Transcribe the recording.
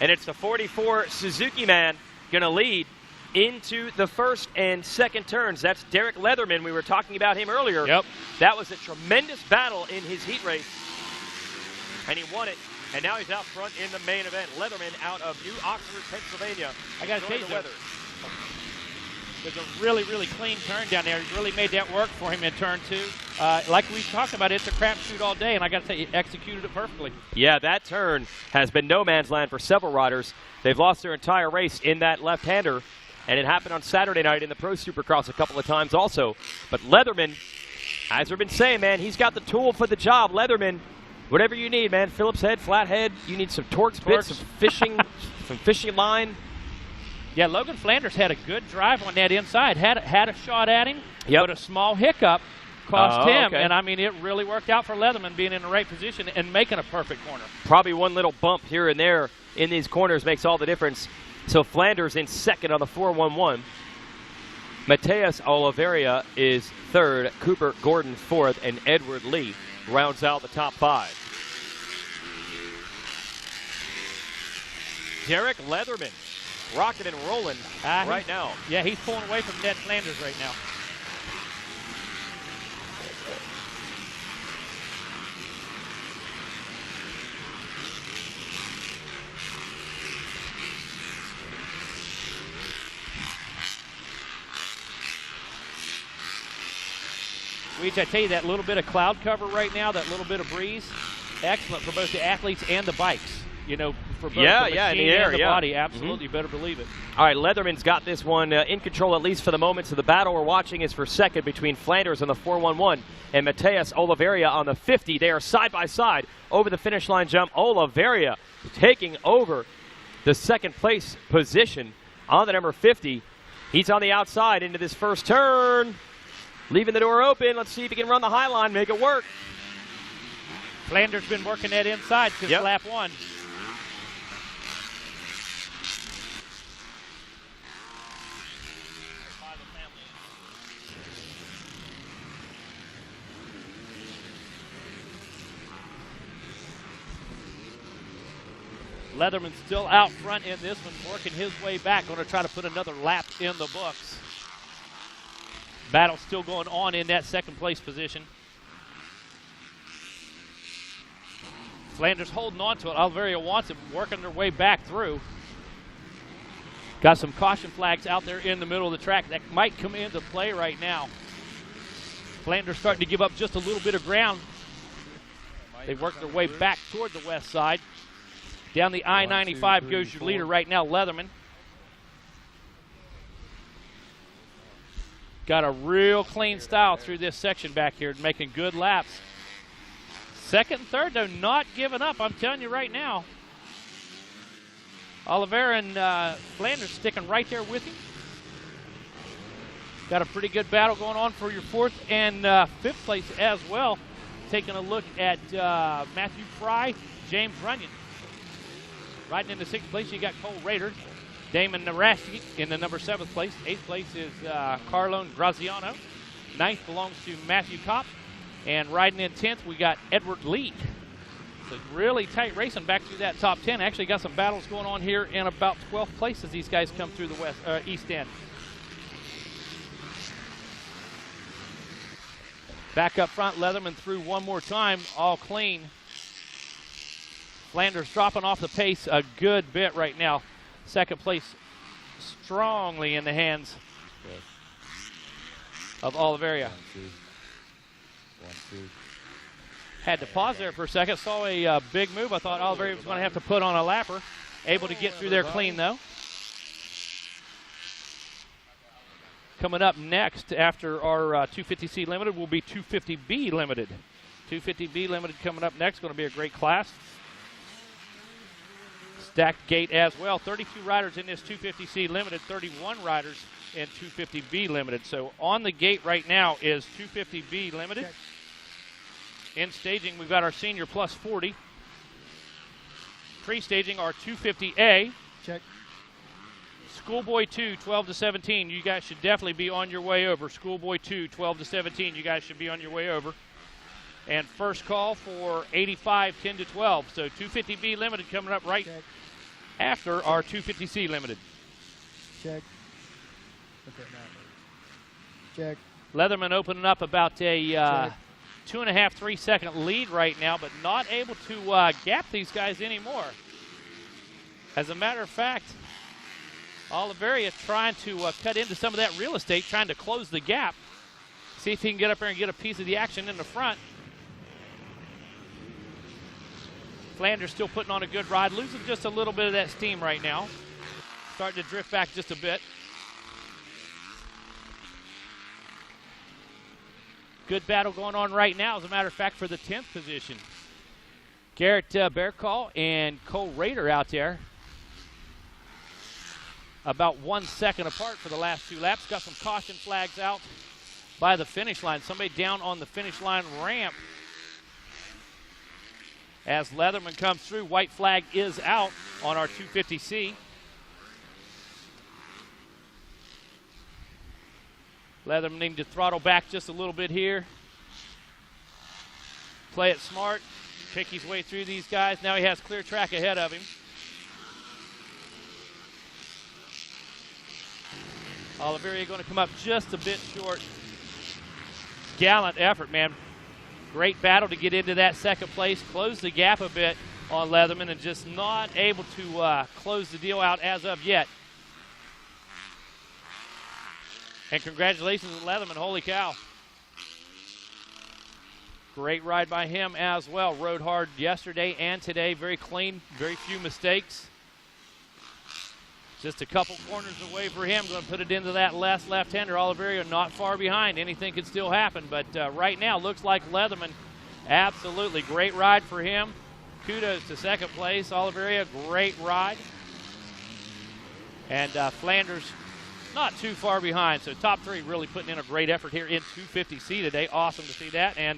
And it's the 44 Suzuki man going to lead into the first and second turns. That's Derek Leatherman. We were talking about him earlier. Yep. That was a tremendous battle in his heat race, and he won it. And now he's out front in the main event. Leatherman out of New Oxford, Pennsylvania. I got to tell you, the weather. There's a really, really clean turn down there. He really made that work for him in turn 2. Like we talked about, it's a crapshoot all day, and I got to say, he executed it perfectly. Yeah, that turn has been no man's land for several riders. They've lost their entire race in that left-hander, and it happened on Saturday night in the Pro Supercross a couple of times also. But Leatherman, as we've been saying, man, he's got the tool for the job. Leatherman, whatever you need, man. Phillips head, flat head. You need some Torx bits, some fishing line. Yeah, Logan Flanders had a good drive on that inside. Had a shot at him, but a small hiccup cost him. Okay. And, I mean, it really worked out for Leatherman being in the right position and making a perfect corner. Probably one little bump here and there in these corners makes all the difference. So Flanders in second on the 411. Mateus Oliveira is third. Cooper Gordon fourth. And Edward Lee rounds out the top 5. Derek Leatherman rocking and rolling right now. Yeah, he's pulling away from Ned Flanders right now. Weege, I tell you, that little bit of cloud cover right now, that little bit of breeze, excellent for both the athletes and the bikes. You know, for both the machine in the air, and the body. Absolutely, you better believe it. All right, Leatherman's got this one in control at least for the moment. So the battle we're watching is for second between Flanders on the 411 and Mateus Oliveira on the 50. They are side by side over the finish line jump. Oliveira taking over the second place position on the number 50. He's on the outside into this first turn, leaving the door open. Let's see if he can run the high line, make it work. Flanders been working that inside since lap 1. Leatherman still out front in this one, working his way back, going to try to put another lap in the books. Battle still going on in that second place position. Flanders holding on to it. Oliveira wants it, working their way back through. Got some caution flags out there in the middle of the track that might come into play right now. Flanders starting to give up just a little bit of ground. They work their way back toward the west side. Down the I-95 goes your leader right now, Leatherman. Got a real clean style through this section back here, making good laps. Second and third, though, not giving up, I'm telling you right now. Oliveira and Flanders sticking right there with him. Got a pretty good battle going on for your fourth and fifth place as well. Taking a look at Matthew Fry, James Runyon. Riding in the sixth place, you got Cole Rader, Damon Narashi in the number 7th place. 8th place is Carlone Graziano. 9th belongs to Matthew Kopp. And riding in 10th, we got Edward Lee. So really tight racing back through that top 10. Actually got some battles going on here in about 12th place as these guys come through the east end. Back up front, Leatherman through one more time, all clean. Flanders dropping off the pace a good bit right now. Second place strongly in the hands of Oliveira. Had to pause there for a second. Saw a big move. I thought Oliveira was going to have to put on a lapper. Able to get through there clean, though. Coming up next after our 250C Limited will be 250B Limited. 250B Limited coming up next. Going to be a great class. Stacked gate as well. 32 riders in this 250C Limited, 31 riders in 250B Limited. So on the gate right now is 250B Limited. Check. In staging, we've got our Senior Plus 40. Pre-staging our 250A. Check. Schoolboy 2, 12 to 17. You guys should definitely be on your way over. Schoolboy 2, 12 to 17. You guys should be on your way over. And first call for 85, 10 to 12. So 250B Limited coming up right after our 250C Limited. Check. Okay, now. Check. Leatherman opening up about a 2.5, 3 second lead right now, but not able to gap these guys anymore. As a matter of fact, Oliveria trying to cut into some of that real estate, trying to close the gap. See if he can get up there and get a piece of the action in the front. Flanders still putting on a good ride, losing just a little bit of that steam right now. Starting to drift back just a bit. Good battle going on right now, as a matter of fact, for the 10th position. Garrett Bearcall and Cole Rader out there. About 1 second apart for the last 2 laps. Got some caution flags out by the finish line. Somebody down on the finish line ramp. As Leatherman comes through, white flag is out on our 250C. Leatherman needing to throttle back just a little bit here. Play it smart. Pick his way through these guys. Now he has clear track ahead of him. Oliveria going to come up just a bit short. Gallant effort, man. Great battle to get into that second place. Close the gap a bit on Leatherman and just not able to close the deal out as of yet. And congratulations to Leatherman, holy cow. Great ride by him as well. Rode hard yesterday and today, very clean, very few mistakes. Just a couple corners away for him, going to put it into that left-hander. Oliveria not far behind, anything could still happen, but right now looks like Leatherman, absolutely great ride for him. Kudos to second place. Oliveria, great ride. And Flanders, not too far behind. So top 3 really putting in a great effort here in 250C today. Awesome to see that. And